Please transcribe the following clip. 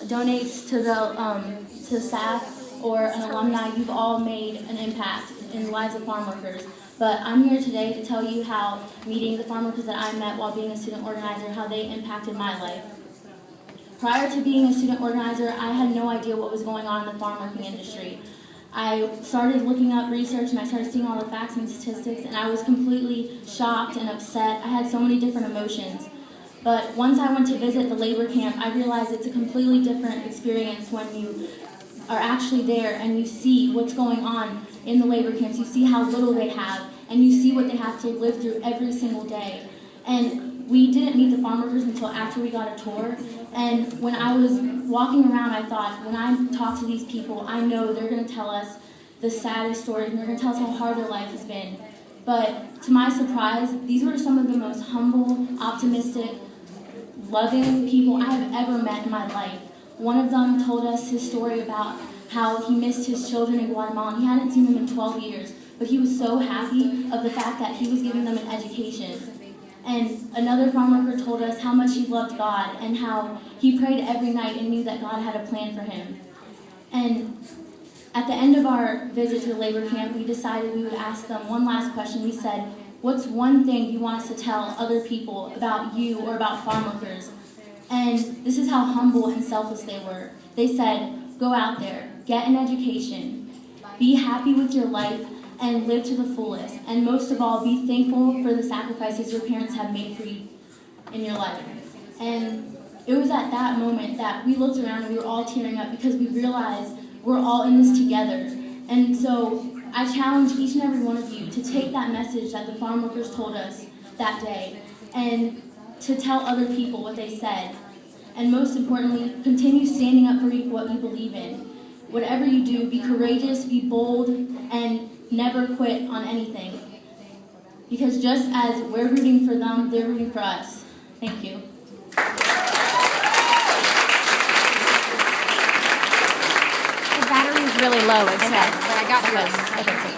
donates to to staff or an alumni, you've all made an impact in the lives of farm workers. But I'm here today to tell you how meeting the farm workers that I met while being a student organizer, how they impacted my life. Prior to being a student organizer, I had no idea what was going on in the farm working industry. I started looking up research and I started seeing all the facts and statistics, and I was completely shocked and upset. I had so many different emotions. But once I went to visit the labor camp, I realized it's a completely different experience when you are actually there and you see what's going on in the labor camps. You see how little they have, and you see what they have to live through every single day. And we didn't meet the farm workers until after we got a tour. And when I was walking around, I thought, when I talk to these people, I know they're going to tell us the saddest stories, and they're going to tell us how hard their life has been. But to my surprise, these were some of the most humble, optimistic, loving people I have ever met in my life. One of them told us his story about how he missed his children in Guatemala, and he hadn't seen them in 12 years, but he was so happy of the fact that he was giving them an education. And another farm worker told us how much he loved God and how he prayed every night and knew that God had a plan for him. And at the end of our visit to the labor camp, we decided we would ask them one last question. We said, what's one thing you want us to tell other people about you or about farm workers? And this is how humble and selfless they were. They said, go out there, get an education, be happy with your life, and live to the fullest. And most of all, be thankful for the sacrifices your parents have made for you in your life. And it was at that moment that we looked around and we were all tearing up because we realized we're all in this together. And so I challenge each and every one of you to take that message that the farm workers told us that day and to tell other people what they said. And most importantly, continue standing up for what you believe in. Whatever you do, be courageous, be bold, and never quit on anything. Because just as we're rooting for them, they're rooting for us. Thank you. The battery is really low, it said, but I got close. Okay.